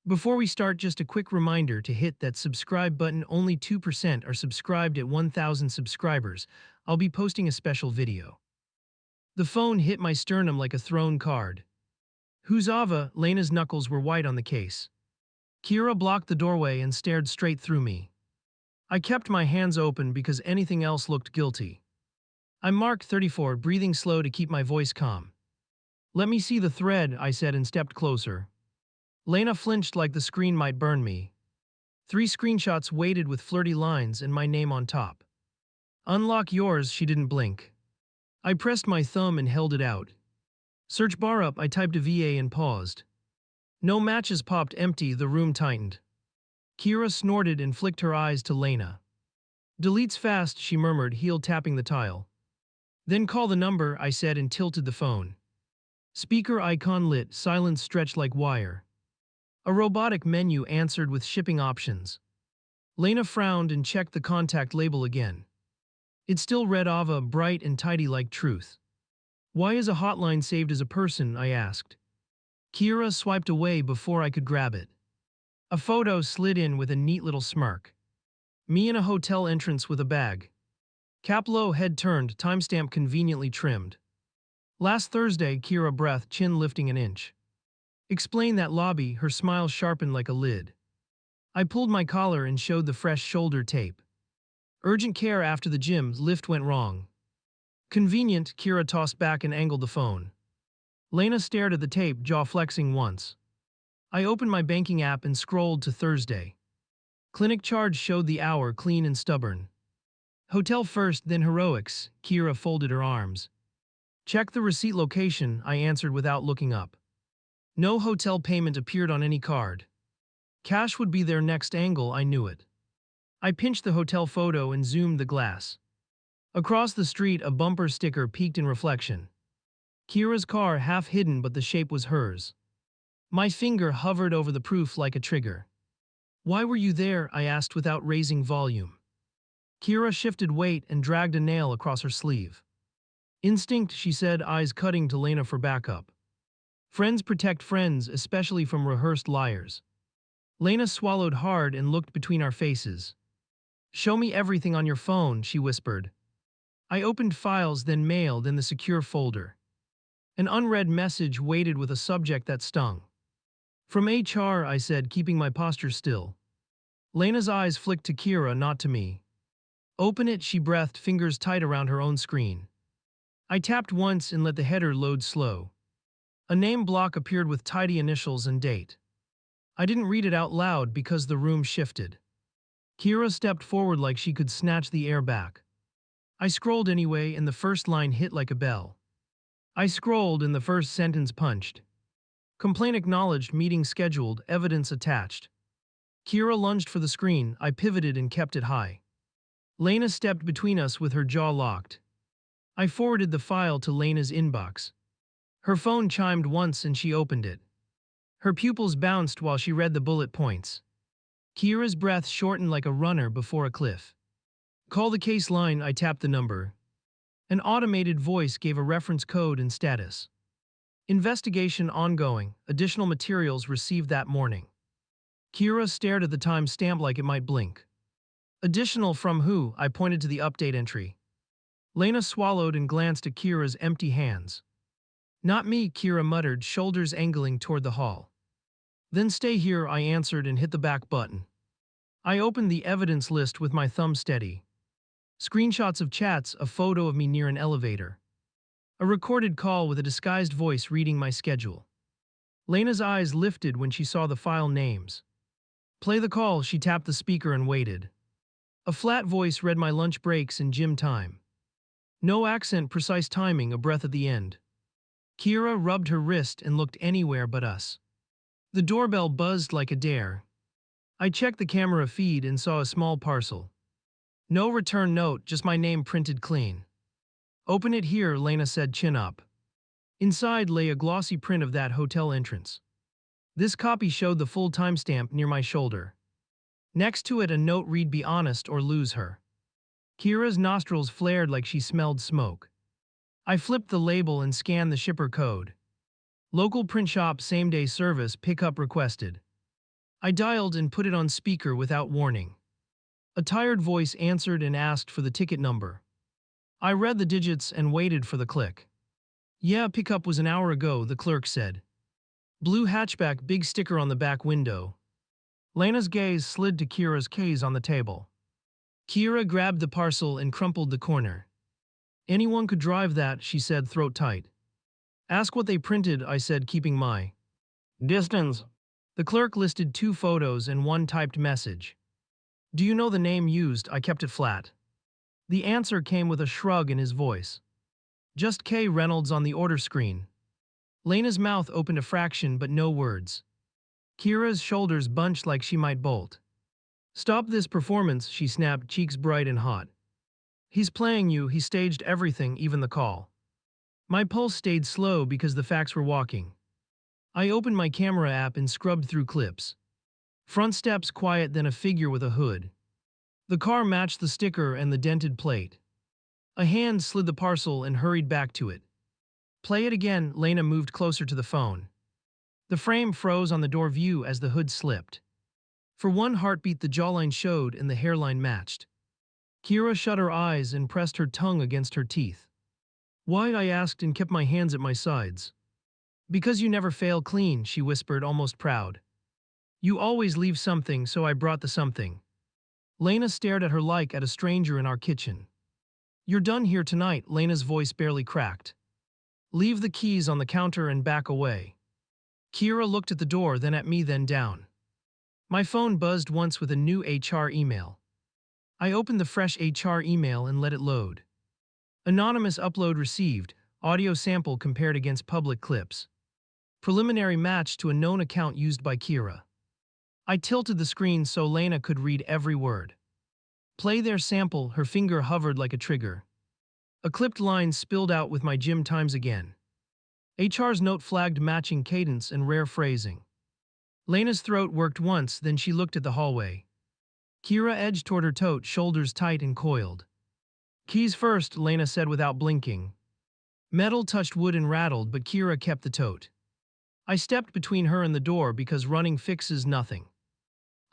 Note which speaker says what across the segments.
Speaker 1: Before we start, just a quick reminder to hit that subscribe button. Only 2% are subscribed at 1,000 subscribers. I'll be posting a special video. The phone hit my sternum like a thrown card. Huzava, Lena's knuckles were white on the case. Kira blocked the doorway and stared straight through me. I kept my hands open because anything else looked guilty. I'm Mark 34, breathing slow to keep my voice calm. Let me see the thread, I said and stepped closer. Lena flinched like the screen might burn me. 3 screenshots waited with flirty lines and my name on top. Unlock yours, she didn't blink. I pressed my thumb and held it out. Search bar up, I typed a VA and paused. No matches popped. Empty. The room tightened. Kira snorted and flicked her eyes to Lena. Deletes fast, she murmured, heel tapping the tile. Then call the number, I said and tilted the phone. Speaker icon lit, silence stretched like wire. A robotic menu answered with shipping options. Lena frowned and checked the contact label again. It still read Ava, bright and tidy like truth. Why is a hotline saved as a person, I asked. Kira swiped away before I could grab it. A photo slid in with a neat little smirk. Me in a hotel entrance with a bag. Cap low, head turned, timestamp conveniently trimmed. Last Thursday, Kira breath, chin lifting an inch. Explain that. Lobby, her smile sharpened like a lid. I pulled my collar and showed the fresh shoulder tape. Urgent care after the gym, lift went wrong. Convenient, Kira tossed back and angled the phone. Lena stared at the tape, jaw flexing once. I opened my banking app and scrolled to Thursday. Clinic charge showed the hour, clean and stubborn. Hotel first, then heroics, Kira folded her arms. Check the receipt location, I answered without looking up. No hotel payment appeared on any card. Cash would be their next angle, I knew it. I pinched the hotel photo and zoomed the glass. Across the street, a bumper sticker peeked in reflection. Kira's car half hidden, but the shape was hers. My finger hovered over the proof like a trigger. Why were you there? I asked without raising volume. Kira shifted weight and dragged a nail across her sleeve. Instinct, she said, eyes cutting to Lena for backup. Friends protect friends, especially from rehearsed liars. Lena swallowed hard and looked between our faces. Show me everything on your phone, she whispered. I opened files, then mail, then the secure folder. An unread message waited with a subject that stung. From HR, I said, keeping my posture still. Lena's eyes flicked to Kira, not to me. Open it, she breathed, fingers tight around her own screen. I tapped once and let the header load slow. A name block appeared with tidy initials and date. I didn't read it out loud because the room shifted. Kira stepped forward like she could snatch the air back. I scrolled anyway and the first line hit like a bell. I scrolled and the first sentence punched. Complaint acknowledged, meeting scheduled, evidence attached. Kira lunged for the screen, I pivoted and kept it high. Lena stepped between us with her jaw locked. I forwarded the file to Lena's inbox. Her phone chimed once and she opened it. Her pupils bounced while she read the bullet points. Kira's breath shortened like a runner before a cliff. Call the case line, I tapped the number. An automated voice gave a reference code and status. Investigation ongoing, additional materials received that morning. Kira stared at the time stamp like it might blink. Additional from who? I pointed to the update entry. Lena swallowed and glanced at Kira's empty hands. Not me, Kira muttered, shoulders angling toward the hall. Then stay here, I answered and hit the back button. I opened the evidence list with my thumb steady. Screenshots of chats, a photo of me near an elevator. A recorded call with a disguised voice reading my schedule. Lena's eyes lifted when she saw the file names. Play the call, she tapped the speaker and waited. A flat voice read my lunch breaks and gym time. No accent, precise timing, a breath at the end. Kira rubbed her wrist and looked anywhere but us. The doorbell buzzed like a dare. I checked the camera feed and saw a small parcel. No return note, just my name printed clean. Open it here, Lena said, chin up. Inside lay a glossy print of that hotel entrance. This copy showed the full timestamp near my shoulder. Next to it a note read, be honest or lose her. Kira's nostrils flared like she smelled smoke. I flipped the label and scanned the shipper code. Local print shop, same-day service, pickup requested. I dialed and put it on speaker without warning. A tired voice answered and asked for the ticket number. I read the digits and waited for the click. Yeah, pickup was an hour ago, the clerk said. Blue hatchback, big sticker on the back window. Lena's gaze slid to Kira's keys on the table. Kira grabbed the parcel and crumpled the corner. Anyone could drive that, she said, throat tight. Ask what they printed, I said, keeping my distance. The clerk listed 2 photos and 1 typed message. Do you know the name used? I kept it flat. The answer came with a shrug in his voice. Just K. Reynolds on the order screen. Lena's mouth opened a fraction but no words. Kira's shoulders bunched like she might bolt. Stop this performance, she snapped, cheeks bright and hot. He's playing you, he staged everything, even the call. My pulse stayed slow because the facts were walking. I opened my camera app and scrubbed through clips. Front steps quiet, then a figure with a hood. The car matched the sticker and the dented plate. A hand slid the parcel and hurried back to it. Play it again, Lena moved closer to the phone. The frame froze on the door view as the hood slipped. For one heartbeat the jawline showed and the hairline matched. Kira shut her eyes and pressed her tongue against her teeth. Why? I asked and kept my hands at my sides. Because you never fail clean, she whispered, almost proud. You always leave something, so I brought the something. Lena stared at her like at a stranger in our kitchen. You're done here tonight, Lena's voice barely cracked. Leave the keys on the counter and back away. Kira looked at the door, then at me, then down. My phone buzzed once with a new HR email. I opened the fresh HR email and let it load. Anonymous upload received, audio sample compared against public clips. Preliminary match to a known account used by Kira. I tilted the screen so Lena could read every word. Play their sample, her finger hovered like a trigger. A clipped line spilled out with my gym times again. HR's note flagged matching cadence and rare phrasing. Lena's throat worked once, then she looked at the hallway. Kira edged toward her tote, shoulders tight and coiled. Keys first, Lena said without blinking. Metal touched wood and rattled, but Kira kept the tote. I stepped between her and the door because running fixes nothing.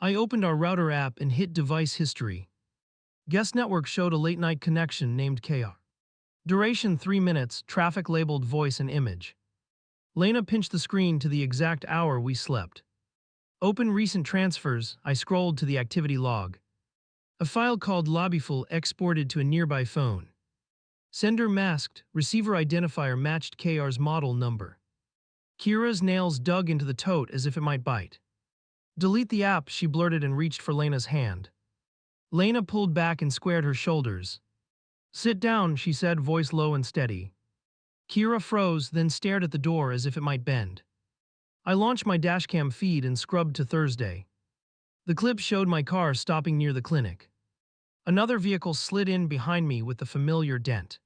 Speaker 1: I opened our router app and hit device history. Guest network showed a late-night connection named KR. Duration 3 minutes, traffic labeled voice and image. Lena pinched the screen to the exact hour we slept. Open recent transfers, I scrolled to the activity log. A file called Lobbyful exported to a nearby phone. Sender masked, receiver identifier matched KR's model number. Kira's nails dug into the tote as if it might bite. Delete the app, she blurted and reached for Lena's hand. Lena pulled back and squared her shoulders. Sit down, she said, voice low and steady. Kira froze, then stared at the door as if it might bend. I launched my dashcam feed and scrubbed to Thursday. The clip showed my car stopping near the clinic. Another vehicle slid in behind me with the familiar dent.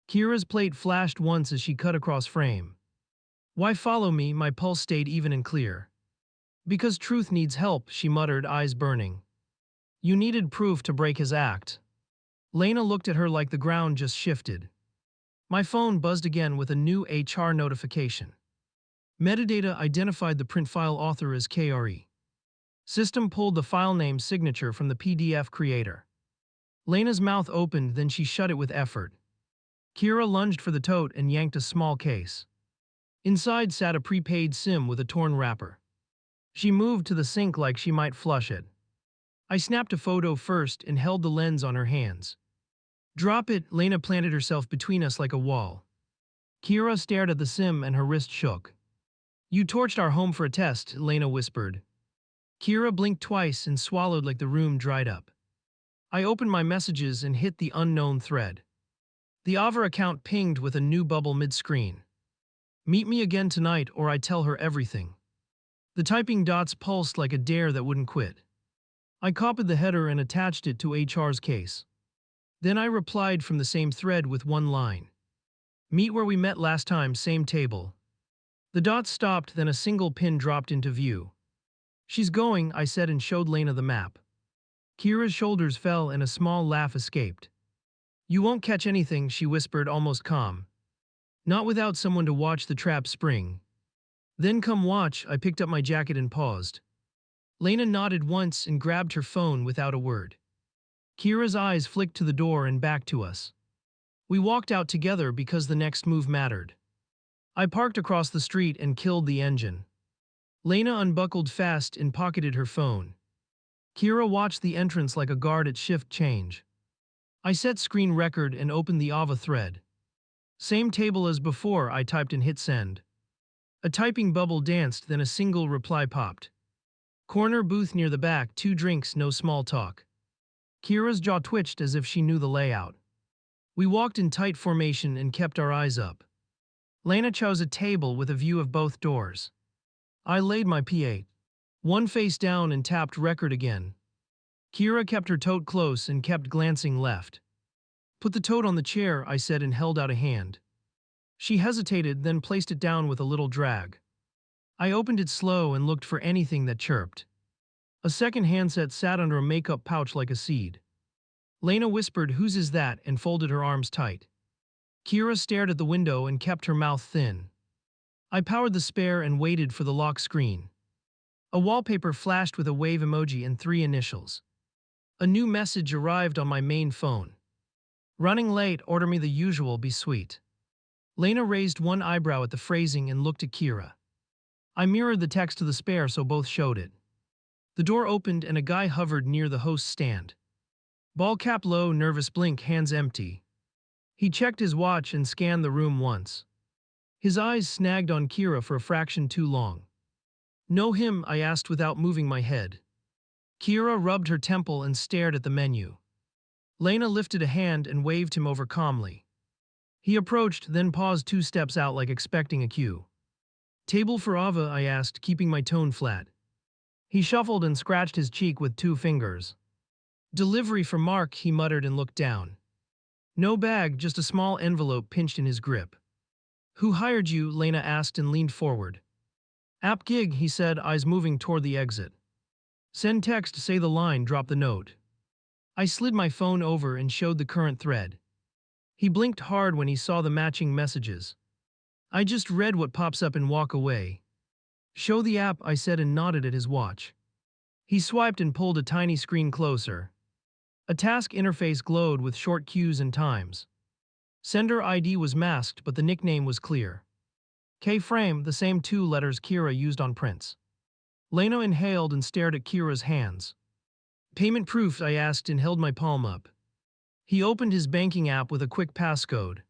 Speaker 1: Kira's plate flashed once as she cut across frame. Why follow me? My pulse stayed even and clear. Because truth needs help, she muttered, eyes burning. You needed proof to break his act. Lena looked at her like the ground just shifted. My phone buzzed again with a new HR notification. Metadata identified the print file author as KRE. System pulled the file name signature from the PDF creator. Lena's mouth opened, then she shut it with effort. Kira lunged for the tote and yanked a small case. Inside sat a prepaid SIM with a torn wrapper. She moved to the sink like she might flush it. I snapped a photo first and held the lens on her hands. Drop it, Lena planted herself between us like a wall. Kira stared at the SIM and her wrist shook. You torched our home for a test, Lena whispered. Kira blinked twice and swallowed like the room dried up. I opened my messages and hit the unknown thread. The Ava account pinged with a new bubble mid-screen. Meet me again tonight or I tell her everything. The typing dots pulsed like a dare that wouldn't quit. I copied the header and attached it to HR's case. Then I replied from the same thread with one line. Meet where we met last time, same table. The dots stopped, then a single pin dropped into view. She's going, I said and showed Lena the map. Kira's shoulders fell and a small laugh escaped. You won't catch anything, she whispered, almost calm. Not without someone to watch the trap spring. Then come watch, I picked up my jacket and paused. Lena nodded once and grabbed her phone without a word. Kira's eyes flicked to the door and back to us. We walked out together because the next move mattered. I parked across the street and killed the engine. Lena unbuckled fast and pocketed her phone. Kira watched the entrance like a guard at shift change. I set screen record and opened the Ava thread. Same table as before, I typed and hit send. A typing bubble danced, then a single reply popped. Corner booth near the back, 2 drinks, no small talk. Kira's jaw twitched as if she knew the layout. We walked in tight formation and kept our eyes up. Lena chose a table with a view of both doors. I laid my P8. One face down and tapped record again. Kira kept her tote close and kept glancing left. Put the tote on the chair, I said and held out a hand. She hesitated, then placed it down with a little drag. I opened it slow and looked for anything that chirped. A second handset sat under a makeup pouch like a seed. Lena whispered, "Whose is that?" and folded her arms tight. Kira stared at the window and kept her mouth thin. I powered the spare and waited for the lock screen. A wallpaper flashed with a wave emoji and 3 initials. A new message arrived on my main phone. "Running late, order me the usual, be sweet." Lena raised one eyebrow at the phrasing and looked at Kira. I mirrored the text to the spare so both showed it. The door opened and a guy hovered near the host's stand. Ball cap low, nervous blink, hands empty. He checked his watch and scanned the room once. His eyes snagged on Kira for a fraction too long. "Know him?" I asked without moving my head. Kira rubbed her temple and stared at the menu. Lena lifted a hand and waved him over calmly. He approached, then paused 2 steps out like expecting a cue. "Table for Ava?" I asked, keeping my tone flat. He shuffled and scratched his cheek with 2 fingers. "Delivery for Mark," he muttered and looked down. No bag, just a small envelope pinched in his grip. "Who hired you?" Lena asked and leaned forward. "App gig," he said, eyes moving toward the exit. "Send text, say the line, drop the note." I slid my phone over and showed the current thread. He blinked hard when he saw the matching messages. "I just read what pops up and walk away." "Show the app," I said and nodded at his watch. He swiped and pulled a tiny screen closer. A task interface glowed with short cues and times. Sender ID was masked, but the nickname was clear. K-Frame, the same 2 letters Kira used on prints. Lena inhaled and stared at Kira's hands. "Payment proof?" I asked and held my palm up. He opened his banking app with a quick passcode.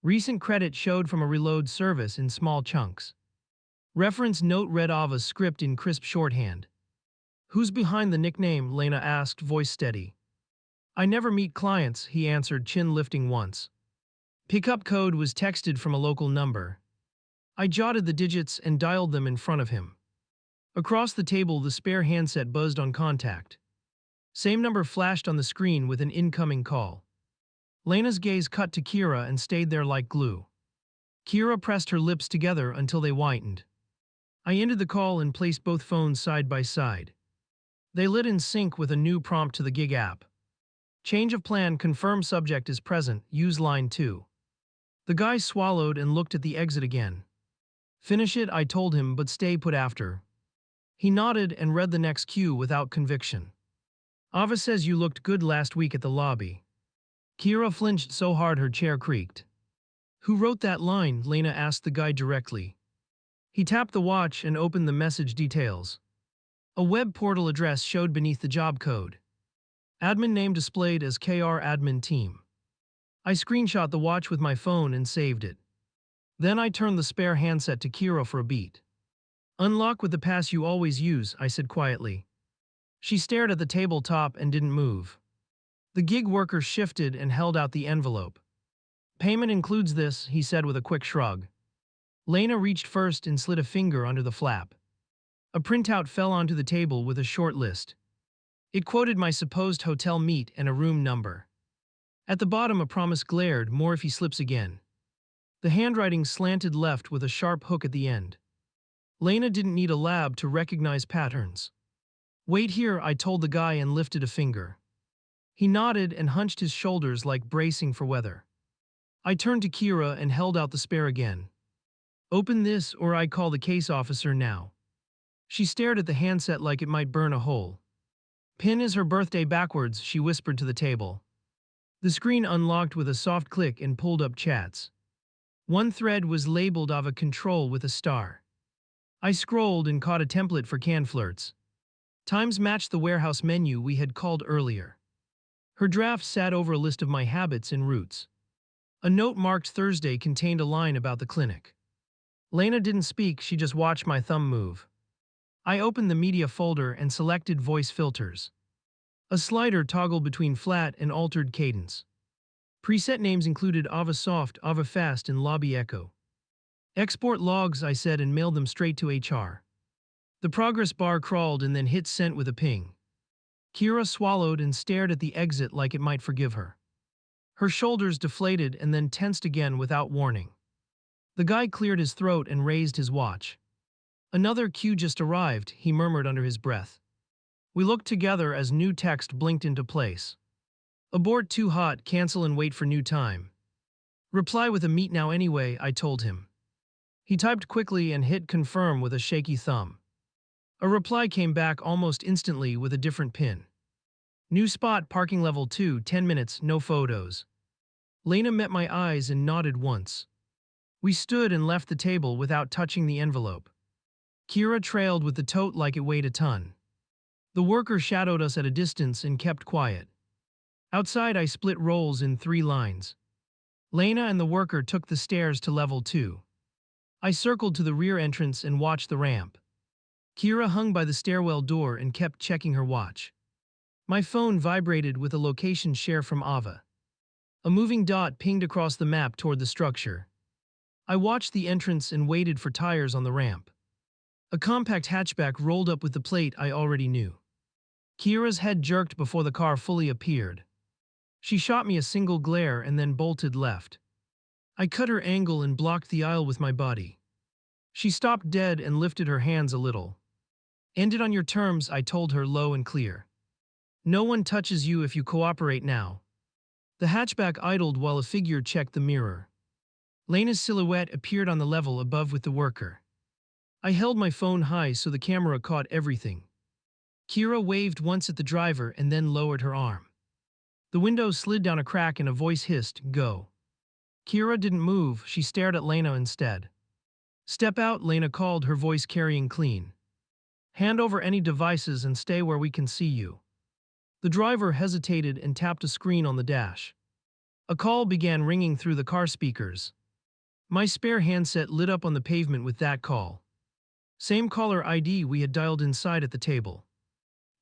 Speaker 1: Recent credit showed from a reload service in small chunks. Reference note read Ava's script in crisp shorthand. "Who's behind the nickname?" Lena asked, voice steady. "I never meet clients," he answered, chin lifting once. Pickup code was texted from a local number. I jotted the digits and dialed them in front of him. Across the table, the spare handset buzzed on contact. Same number flashed on the screen with an incoming call. Lena's gaze cut to Kira and stayed there like glue. Kira pressed her lips together until they whitened. I ended the call and placed both phones side by side. They lit in sync with a new prompt to the gig app. "Change of plan, confirm subject is present, use line 2. The guy swallowed and looked at the exit again. "Finish it," I told him, "but stay put after." He nodded and read the next cue without conviction. "Ava says you looked good last week at the lobby." Kira flinched so hard her chair creaked. "Who wrote that line?" Lena asked the guy directly. He tapped the watch and opened the message details. A web portal address showed beneath the job code. Admin name displayed as KR Admin Team. I screenshot the watch with my phone and saved it. Then I turned the spare handset to Kira for a beat. "Unlock with the pass you always use," I said quietly. She stared at the tabletop and didn't move. The gig worker shifted and held out the envelope. "Payment includes this," he said with a quick shrug. Lena reached first and slid a finger under the flap. A printout fell onto the table with a short list. It quoted my supposed hotel meet and a room number. At the bottom, a promise glared, "More if he slips again." The handwriting slanted left with a sharp hook at the end. Lena didn't need a lab to recognize patterns. "Wait here," I told the guy and lifted a finger. He nodded and hunched his shoulders like bracing for weather. I turned to Kira and held out the spare again. "Open this or I call the case officer now." She stared at the handset like it might burn a hole. "Pin is her birthday backwards," she whispered to the table. The screen unlocked with a soft click and pulled up chats. One thread was labeled Ava Control with a star. I scrolled and caught a template for canned flirts. Times matched the warehouse menu we had called earlier. Her draft sat over a list of my habits and routes. A note marked Thursday contained a line about the clinic. Lena didn't speak, she just watched my thumb move. I opened the media folder and selected voice filters. A slider toggled between flat and altered cadence. Preset names included Ava Soft, Ava Fast, and Lobby Echo. Export logs, I said, and mailed them straight to HR. The progress bar crawled and then hit sent with a ping. Kira swallowed and stared at the exit like it might forgive her. Her shoulders deflated and then tensed again without warning. The guy cleared his throat and raised his watch. "Another queue just arrived," he murmured under his breath. We looked together as new text blinked into place. "Abort too hot, cancel and wait for new time." "Reply with a meet now anyway," I told him. He typed quickly and hit confirm with a shaky thumb. A reply came back almost instantly with a different pin. "New spot, parking level 2, 10 minutes, no photos." Lena met my eyes and nodded once. We stood and left the table without touching the envelope. Kira trailed with the tote like it weighed a ton. The worker shadowed us at a distance and kept quiet. Outside, I split roles in 3 lines. Lena and the worker took the stairs to level 2. I circled to the rear entrance and watched the ramp. Kira hung by the stairwell door and kept checking her watch. My phone vibrated with a location share from Ava. A moving dot pinged across the map toward the structure. I watched the entrance and waited for tires on the ramp. A compact hatchback rolled up with the plate I already knew. Kira's head jerked before the car fully appeared. She shot me a single glare and then bolted left. I cut her angle and blocked the aisle with my body. She stopped dead and lifted her hands a little. "End it on your terms," I told her low and clear. "No one touches you if you cooperate now." The hatchback idled while a figure checked the mirror. Lena's silhouette appeared on the level above with the worker. I held my phone high so the camera caught everything. Kira waved once at the driver and then lowered her arm. The window slid down a crack and a voice hissed, "Go." Kira didn't move, she stared at Lena instead. "Step out," Lena called, her voice carrying clean. "Hand over any devices and stay where we can see you." The driver hesitated and tapped a screen on the dash. A call began ringing through the car speakers. My spare handset lit up on the pavement with that call. Same caller ID we had dialed inside at the table.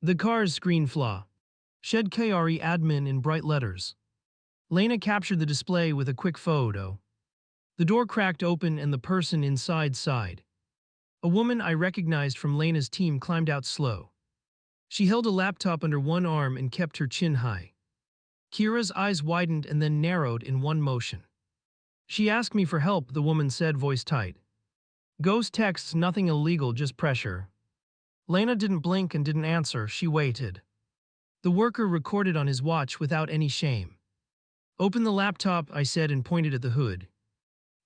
Speaker 1: The car's screen flaw. Shed KRE admin in bright letters. Lena captured the display with a quick photo. The door cracked open and the person inside sighed. A woman I recognized from Lena's team climbed out slow. She held a laptop under one arm and kept her chin high. Kira's eyes widened and then narrowed in one motion. "She asked me for help," the woman said, voice tight. "Ghost texts, nothing illegal, just pressure." Lena didn't blink and didn't answer, she waited. The worker recorded on his watch without any shame. "Open the laptop," I said and pointed at the hood.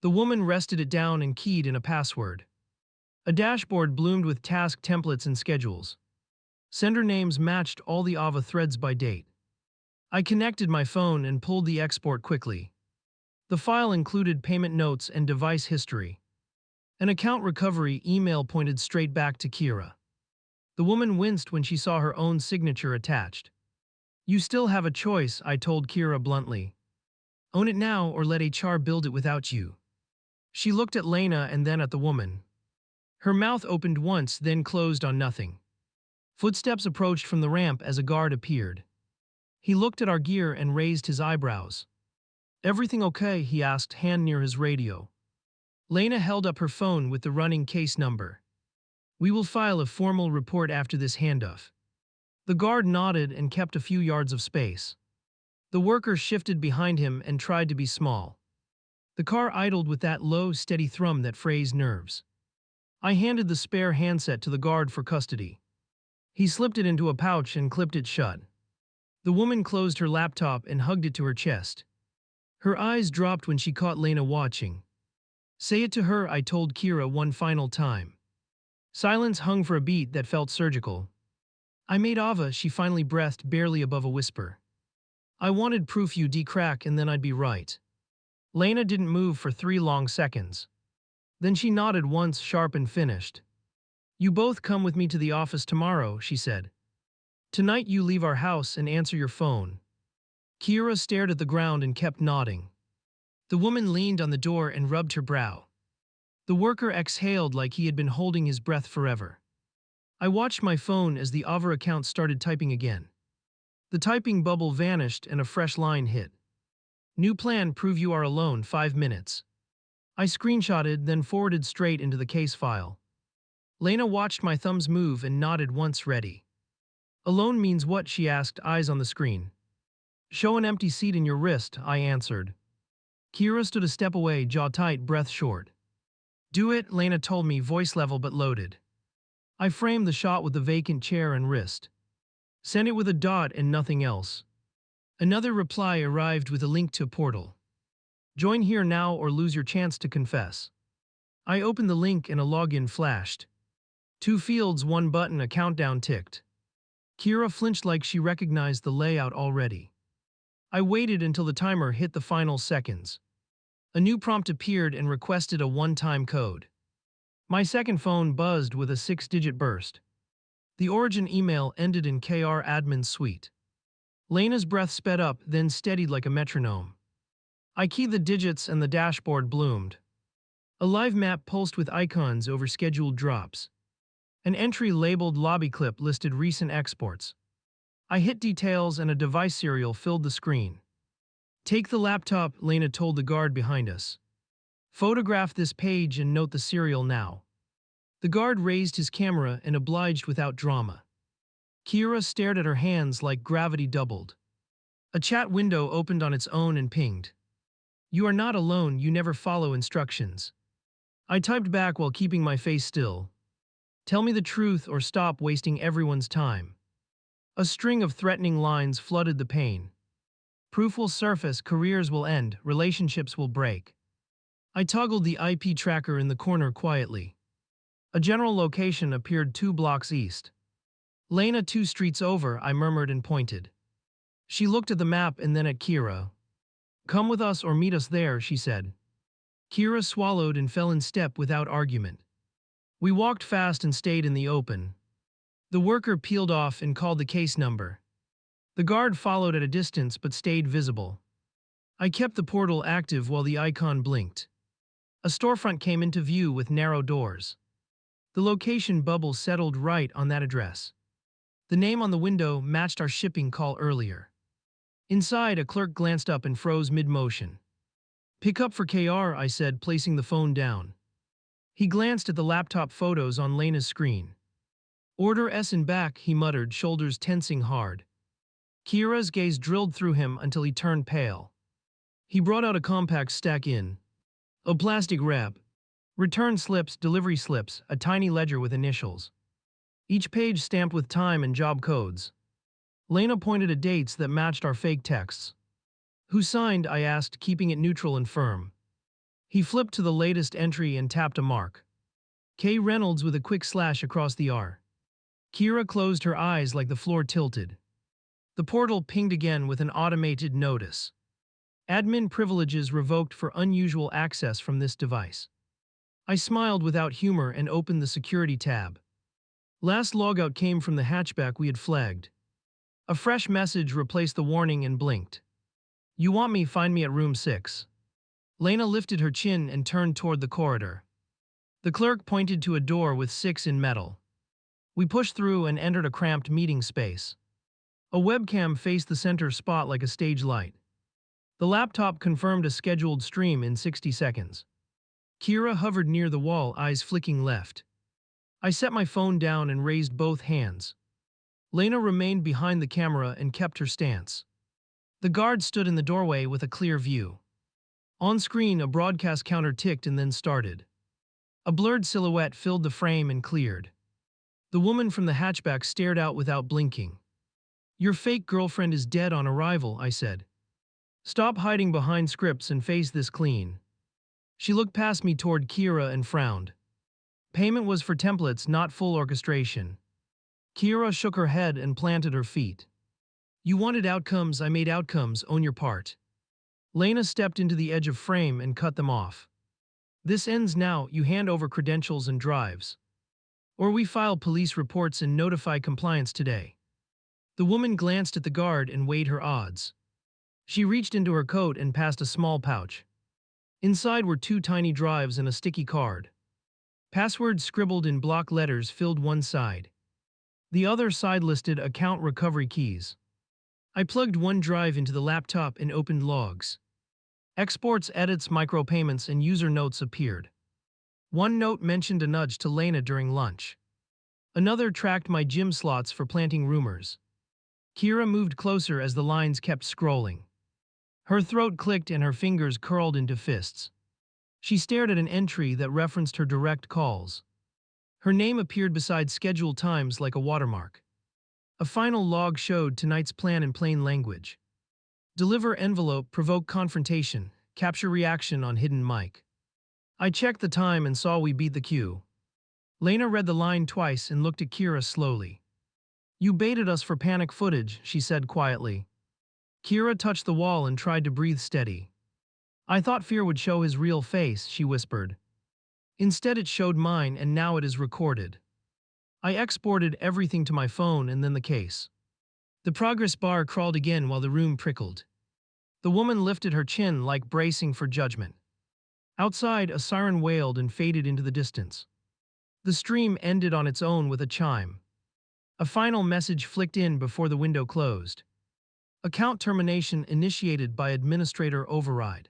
Speaker 1: The woman rested it down and keyed in a password. A dashboard bloomed with task templates and schedules. Sender names matched all the Ava threads by date. I connected my phone and pulled the export quickly. The file included payment notes and device history. An account recovery email pointed straight back to Kira. The woman winced when she saw her own signature attached. "You still have a choice," I told Kira bluntly. "Own it now or let HR build it without you." She looked at Lena and then at the woman. Her mouth opened once, then closed on nothing. Footsteps approached from the ramp as a guard appeared. He looked at our gear and raised his eyebrows. "Everything okay?" he asked, hand near his radio. Lena held up her phone with the running case number. "We will file a formal report after this handoff." The guard nodded and kept a few yards of space. The worker shifted behind him and tried to be small. The car idled with that low, steady thrum that frays nerves. I handed the spare handset to the guard for custody. He slipped it into a pouch and clipped it shut. The woman closed her laptop and hugged it to her chest. Her eyes dropped when she caught Lena watching. "Say it to her," I told Kira one final time. Silence hung for a beat that felt surgical. I made Ava, she finally breathed barely above a whisper. I wanted proof you'd crack and then I'd be right. Lena didn't move for 3 long seconds. Then she nodded once, sharp and finished. You both come with me to the office tomorrow, she said. Tonight you leave our house and answer your phone. Kira stared at the ground and kept nodding. The woman leaned on the door and rubbed her brow. The worker exhaled like he had been holding his breath forever. I watched my phone as the Ava account started typing again. The typing bubble vanished and a fresh line hit. New plan, prove you are alone, 5 minutes. I screenshotted, then forwarded straight into the case file. Lena watched my thumbs move and nodded once, ready. Alone means what, she asked, eyes on the screen. Show an empty seat in your wrist, I answered. Kira stood a step away, jaw tight, breath short. Do it, Lena told me, voice level but loaded. I framed the shot with the vacant chair and wrist. Send it with a dot and nothing else. Another reply arrived with a link to a portal. Join here now or lose your chance to confess. I opened the link and a login flashed. 2 fields, 1 button, a countdown ticked. Kira flinched like she recognized the layout already. I waited until the timer hit the final seconds. A new prompt appeared and requested a one-time code. My second phone buzzed with a 6-digit burst. The origin email ended in KR admin suite. Lena's breath sped up, then steadied like a metronome. I keyed the digits and the dashboard bloomed. A live map pulsed with icons over scheduled drops. An entry labeled lobby clip listed recent exports. I hit details and a device serial filled the screen. Take the laptop, Lena told the guard behind us. Photograph this page and note the serial now. The guard raised his camera and obliged without drama. Kira stared at her hands like gravity doubled. A chat window opened on its own and pinged. You are not alone, you never follow instructions. I typed back while keeping my face still. Tell me the truth or stop wasting everyone's time. A string of threatening lines flooded the pane. Proof will surface, careers will end, relationships will break. I toggled the IP tracker in the corner quietly. A general location appeared 2 blocks east. Lena, 2 streets over, I murmured and pointed. She looked at the map and then at Kira. Come with us or meet us there, she said. Kira swallowed and fell in step without argument. We walked fast and stayed in the open. The worker peeled off and called the case number. The guard followed at a distance but stayed visible. I kept the portal active while the icon blinked. A storefront came into view with narrow doors. The location bubble settled right on that address. The name on the window matched our shipping call earlier. Inside, a clerk glanced up and froze mid-motion. Pick up for KR, I said, placing the phone down. He glanced at the laptop photos on Lena's screen. Order S and back, he muttered, shoulders tensing hard. Kira's gaze drilled through him until he turned pale. He brought out a compact stack in. A plastic wrap. Return slips, delivery slips, a tiny ledger with initials. Each page stamped with time and job codes. Lena pointed at dates that matched our fake texts. Who signed, I asked, keeping it neutral and firm. He flipped to the latest entry and tapped a mark. K. Reynolds with a quick slash across the R. Kira closed her eyes like the floor tilted. The portal pinged again with an automated notice. Admin privileges revoked for unusual access from this device. I smiled without humor and opened the security tab. Last logout came from the hatchback we had flagged. A fresh message replaced the warning and blinked. You want me, find me at room 6. Lena lifted her chin and turned toward the corridor. The clerk pointed to a door with 6 in metal. We pushed through and entered a cramped meeting space. A webcam faced the center spot like a stage light. The laptop confirmed a scheduled stream in 60 seconds. Kira hovered near the wall, eyes flicking left. I set my phone down and raised both hands. Lena remained behind the camera and kept her stance. The guard stood in the doorway with a clear view. On screen, a broadcast counter ticked and then started. A blurred silhouette filled the frame and cleared. The woman from the hatchback stared out without blinking. Your fake girlfriend is dead on arrival, I said. Stop hiding behind scripts and face this clean. She looked past me toward Kira and frowned. Payment was for templates, not full orchestration. Kira shook her head and planted her feet. You wanted outcomes, I made outcomes, own your part. Lena stepped into the edge of frame and cut them off. This ends now, you hand over credentials and drives. Or we file police reports and notify compliance today. The woman glanced at the guard and weighed her odds. She reached into her coat and passed a small pouch. Inside were 2 tiny drives and a sticky card. Passwords scribbled in block letters filled one side. The other side listed account recovery keys. I plugged one drive into the laptop and opened logs. Exports, edits, micropayments, and user notes appeared. One note mentioned a nudge to Lena during lunch. Another tracked my gym slots for planting rumors. Kira moved closer as the lines kept scrolling. Her throat clicked and her fingers curled into fists. She stared at an entry that referenced her direct calls. Her name appeared beside scheduled times like a watermark. A final log showed tonight's plan in plain language. Deliver envelope, provoke confrontation, capture reaction on hidden mic. I checked the time and saw we beat the queue. Lena read the line twice and looked at Kira slowly. You baited us for panic footage, she said quietly. Kira touched the wall and tried to breathe steady. I thought fear would show his real face, she whispered. Instead it showed mine and now it is recorded. I exported everything to my phone and then the case. The progress bar crawled again while the room prickled. The woman lifted her chin like bracing for judgment. Outside, a siren wailed and faded into the distance. The stream ended on its own with a chime. A final message flicked in before the window closed. Account termination initiated by administrator override.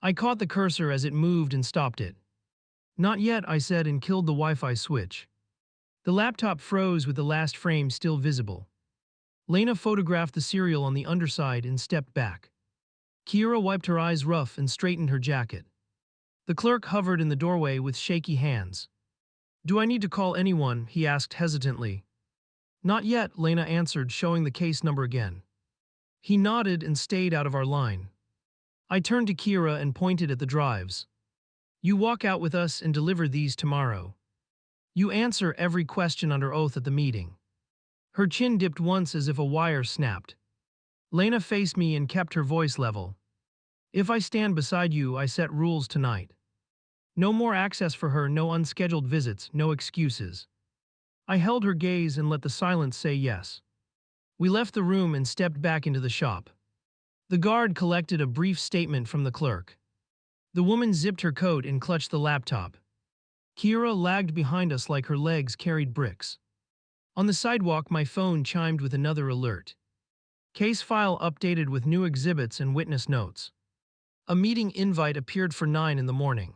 Speaker 1: I caught the cursor as it moved and stopped it. Not yet, I said and killed the Wi-Fi switch. The laptop froze with the last frame still visible. Lena photographed the serial on the underside and stepped back. Kira wiped her eyes rough and straightened her jacket. The clerk hovered in the doorway with shaky hands. Do I need to call anyone? He asked hesitantly. Not yet, Lena answered, showing the case number again. He nodded and stayed out of our line. I turned to Kira and pointed at the drives. You walk out with us and deliver these tomorrow. You answer every question under oath at the meeting. Her chin dipped once as if a wire snapped. Lena faced me and kept her voice level. If I stand beside you, I set rules tonight. No more access for her, no unscheduled visits, no excuses. I held her gaze and let the silence say yes. We left the room and stepped back into the shop. The guard collected a brief statement from the clerk. The woman zipped her coat and clutched the laptop. Kira lagged behind us like her legs carried bricks. On the sidewalk, my phone chimed with another alert. Case file updated with new exhibits and witness notes. A meeting invite appeared for 9 in the morning.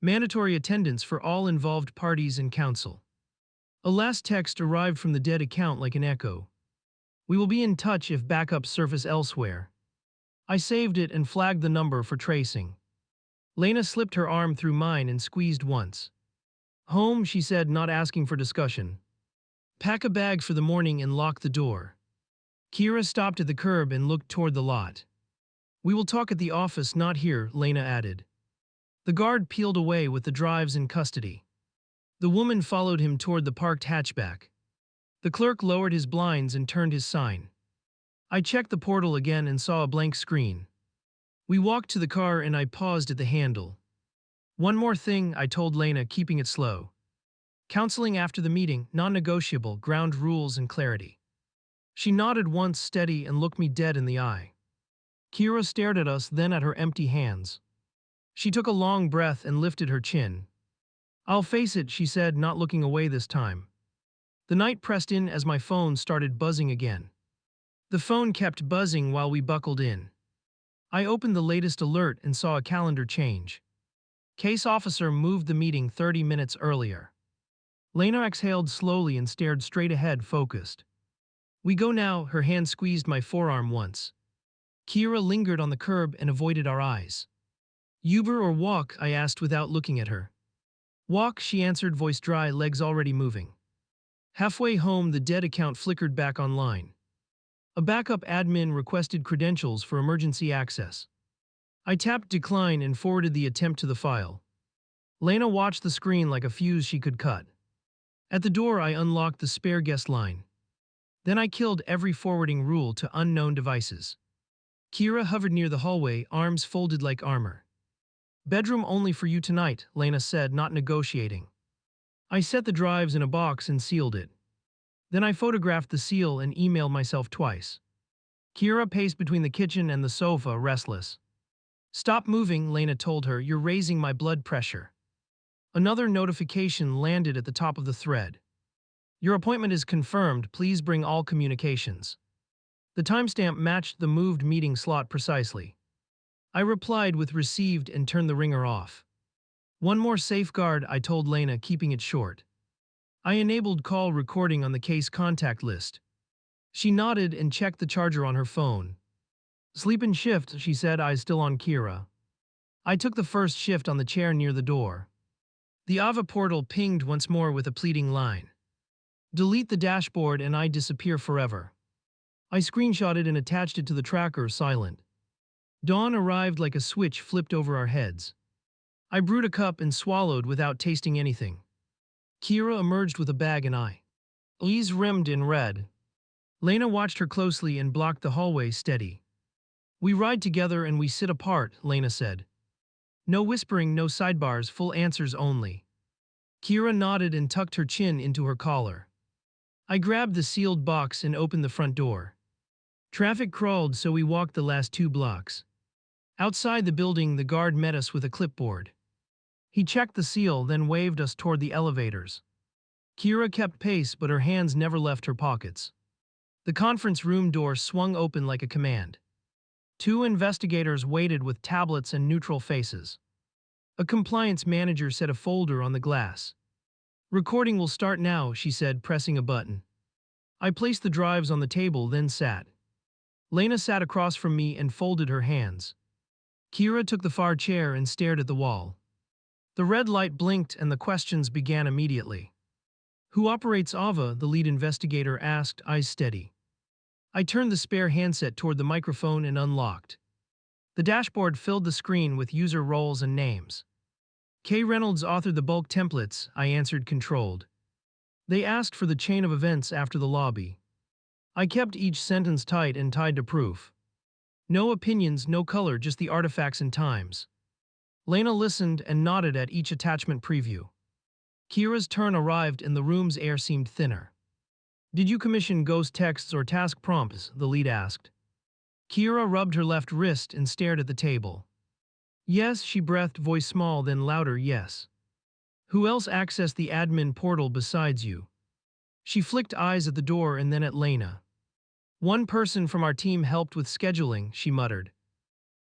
Speaker 1: Mandatory attendance for all involved parties and counsel. A last text arrived from the dead account like an echo. We will be in touch if backups surface elsewhere. I saved it and flagged the number for tracing. Lena slipped her arm through mine and squeezed once. Home, she said, not asking for discussion. Pack a bag for the morning and lock the door. Kira stopped at the curb and looked toward the lot. We will talk at the office, not here, Lena added. The guard peeled away with the drives in custody. The woman followed him toward the parked hatchback. The clerk lowered his blinds and turned his sign. I checked the portal again and saw a blank screen. We walked to the car and I paused at the handle. One more thing, I told Lena, keeping it slow. Counseling after the meeting, non-negotiable, ground rules and clarity. She nodded once, steady, and looked me dead in the eye. Kira stared at us, then at her empty hands. She took a long breath and lifted her chin. I'll face it, she said, not looking away this time. The night pressed in as my phone started buzzing again. The phone kept buzzing while we buckled in. I opened the latest alert and saw a calendar change. Case officer moved the meeting 30 minutes earlier. Lena exhaled slowly and stared straight ahead, focused. We go now, her hand squeezed my forearm once. Kira lingered on the curb and avoided our eyes. Uber or walk, I asked without looking at her. Walk, she answered, voice dry, legs already moving. Halfway home, the dead account flickered back online. A backup admin requested credentials for emergency access. I tapped decline and forwarded the attempt to the file. Lena watched the screen like a fuse she could cut. At the door, I unlocked the spare guest line. Then I killed every forwarding rule to unknown devices. Kira hovered near the hallway, arms folded like armor. Bedroom only for you tonight, Lena said, not negotiating. I set the drives in a box and sealed it. Then I photographed the seal and emailed myself twice. Kira paced between the kitchen and the sofa, restless. Stop moving, Lena told her, you're raising my blood pressure. Another notification landed at the top of the thread. Your appointment is confirmed, please bring all communications. The timestamp matched the moved meeting slot precisely. I replied with received and turned the ringer off. One more safeguard, I told Lena, keeping it short. I enabled call recording on the case contact list. She nodded and checked the charger on her phone. Sleep in shift, she said, eyes still on Kira. I took the first shift on the chair near the door. The Ava portal pinged once more with a pleading line. Delete the dashboard and I disappear forever. I screenshotted and attached it to the tracker, silent. Dawn arrived like a switch flipped over our heads. I brewed a cup and swallowed without tasting anything. Kira emerged with a bag and eyes rimmed in red. Lena watched her closely and blocked the hallway, steady. We ride together and we sit apart, Lena said. No whispering, no sidebars, full answers only. Kira nodded and tucked her chin into her collar. I grabbed the sealed box and opened the front door. Traffic crawled, so we walked the last 2 blocks. Outside the building, the guard met us with a clipboard. He checked the seal, then waved us toward the elevators. Kira kept pace, but her hands never left her pockets. The conference room door swung open like a command. 2 investigators waited with tablets and neutral faces. A compliance manager set a folder on the glass. Recording will start now, she said, pressing a button. I placed the drives on the table, then sat. Lena sat across from me and folded her hands. Kira took the far chair and stared at the wall. The red light blinked and the questions began immediately. Who operates AVA? The lead investigator asked, eyes steady. I turned the spare handset toward the microphone and unlocked. The dashboard filled the screen with user roles and names. Kay Reynolds authored the bulk templates, I answered, controlled. They asked for the chain of events after the lobby. I kept each sentence tight and tied to proof. No opinions, no color, just the artifacts and times. Lena listened and nodded at each attachment preview. Kira's turn arrived and the room's air seemed thinner. Did you commission ghost texts or task prompts? The lead asked. Kira rubbed her left wrist and stared at the table. Yes, she breathed, voice small then louder, yes. Who else accessed the admin portal besides you? She flicked eyes at the door and then at Lena. One person from our team helped with scheduling, she muttered.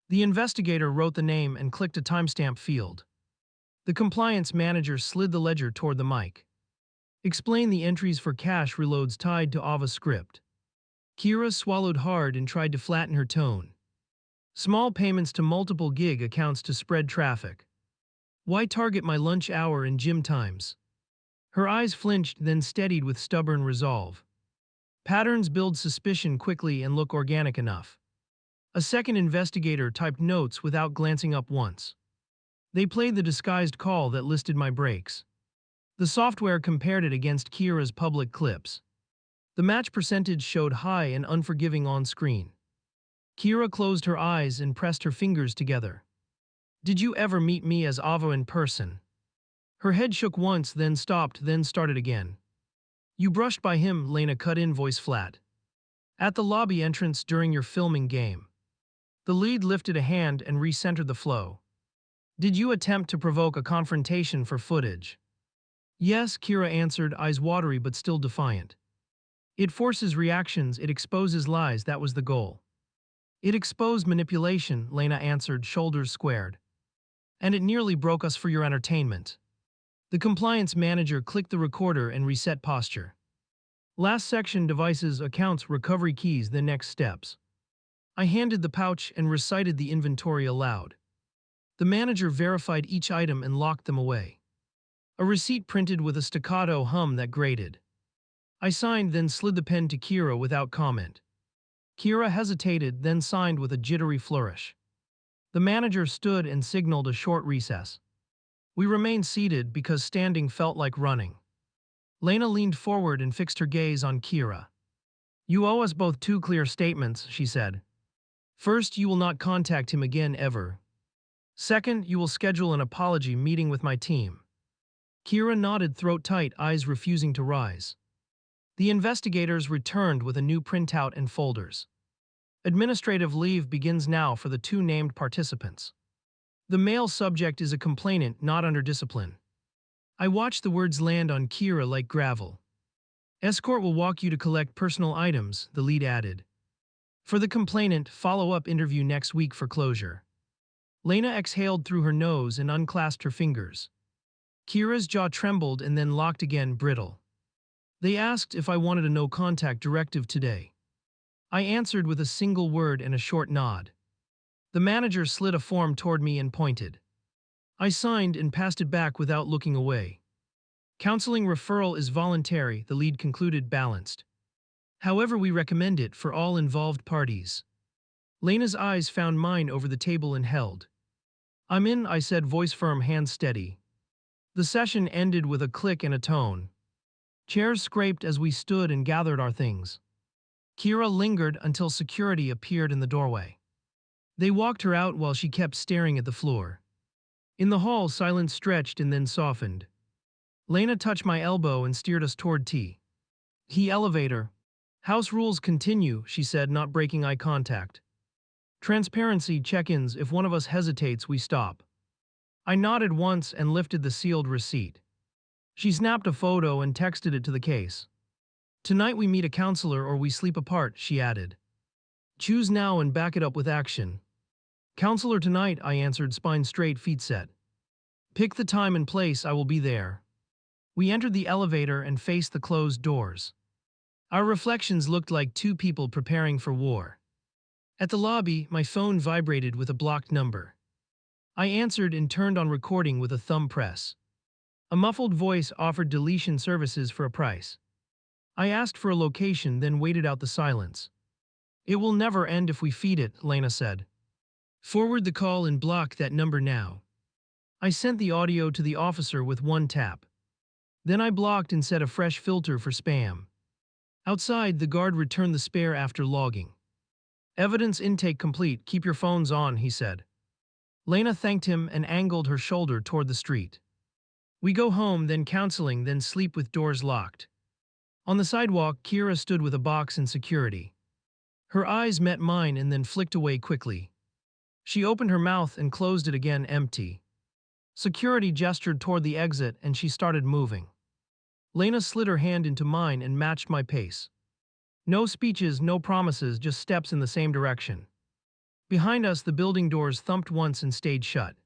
Speaker 1: The investigator wrote the name and clicked a timestamp field. The compliance manager slid the ledger toward the mic. Explain the entries for cache reloads tied to AVA script. Kira swallowed hard and tried to flatten her tone. Small payments to multiple gig accounts to spread traffic. Why target my lunch hour and gym times? Her eyes flinched, then steadied with stubborn resolve. Patterns build suspicion quickly and look organic enough. A second investigator typed notes without glancing up once. They played the disguised call that listed my breaks. The software compared it against Kira's public clips. The match percentage showed high and unforgiving on screen. Kira closed her eyes and pressed her fingers together. Did you ever meet me as Ava in person? Her head shook once, then stopped, then started again. You brushed by him, Lena cut in, voice flat. At the lobby entrance during your filming game. The lead lifted a hand and recentered the flow. Did you attempt to provoke a confrontation for footage? Yes, Kira answered, eyes watery but still defiant. It forces reactions, it exposes lies, that was the goal. It exposed manipulation, Lena answered, shoulders squared. And it nearly broke us for your entertainment. The compliance manager clicked the recorder and reset posture. Last section, devices, accounts, recovery keys, then next steps. I handed the pouch and recited the inventory aloud. The manager verified each item and locked them away. A receipt printed with a staccato hum that grated. I signed, then slid the pen to Kira without comment. Kira hesitated, then signed with a jittery flourish. The manager stood and signaled a short recess. We remained seated because standing felt like running. Lena leaned forward and fixed her gaze on Kira. You owe us both two clear statements, she said. First, you will not contact him again ever. Second, you will schedule an apology meeting with my team. Kira nodded, throat tight, eyes refusing to rise. The investigators returned with a new printout and folders. Administrative leave begins now for the two named participants. The male subject is a complainant not under discipline. I watched the words land on Kira like gravel. Escort will walk you to collect personal items, the lead added. For the complainant, follow-up interview next week for closure. Lena exhaled through her nose and unclasped her fingers. Kira's jaw trembled and then locked again, brittle. They asked if I wanted a no-contact directive today. I answered with a single word and a short nod. The manager slid a form toward me and pointed. I signed and passed it back without looking away. Counseling referral is voluntary, the lead concluded, balanced. However, we recommend it for all involved parties. Lena's eyes found mine over the table and held. I'm in, I said, voice firm, hands steady. The session ended with a click and a tone. Chairs scraped as we stood and gathered our things. Kira lingered until security appeared in the doorway. They walked her out while she kept staring at the floor. In the hall, silence stretched and then softened. Lena touched my elbow and steered us toward T. Elevator. House rules continue, she said, not breaking eye contact. Transparency check-ins, if one of us hesitates, we stop. I nodded once and lifted the sealed receipt. She snapped a photo and texted it to the case. Tonight we meet a counselor or we sleep apart, she added. Choose now and back it up with action. Counselor tonight, I answered, spine straight, feet set. Pick the time and place, I will be there. We entered the elevator and faced the closed doors. Our reflections looked like two people preparing for war. At the lobby, my phone vibrated with a blocked number. I answered and turned on recording with a thumb press. A muffled voice offered deletion services for a price. I asked for a location, then waited out the silence. It will never end if we feed it, Lena said. Forward the call and block that number now. I sent the audio to the officer with one tap. Then I blocked and set a fresh filter for spam. Outside, the guard returned the spare after logging. Evidence intake complete, keep your phones on, he said. Lena thanked him and angled her shoulder toward the street. We go home, then counseling, then sleep with doors locked. On the sidewalk, Kira stood with a box and security. Her eyes met mine and then flicked away quickly. She opened her mouth and closed it again, empty. Security gestured toward the exit and she started moving. Lena slid her hand into mine and matched my pace. No speeches, no promises, just steps in the same direction. Behind us, the building doors thumped once and stayed shut.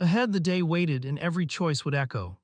Speaker 1: Ahead, the day waited and every choice would echo.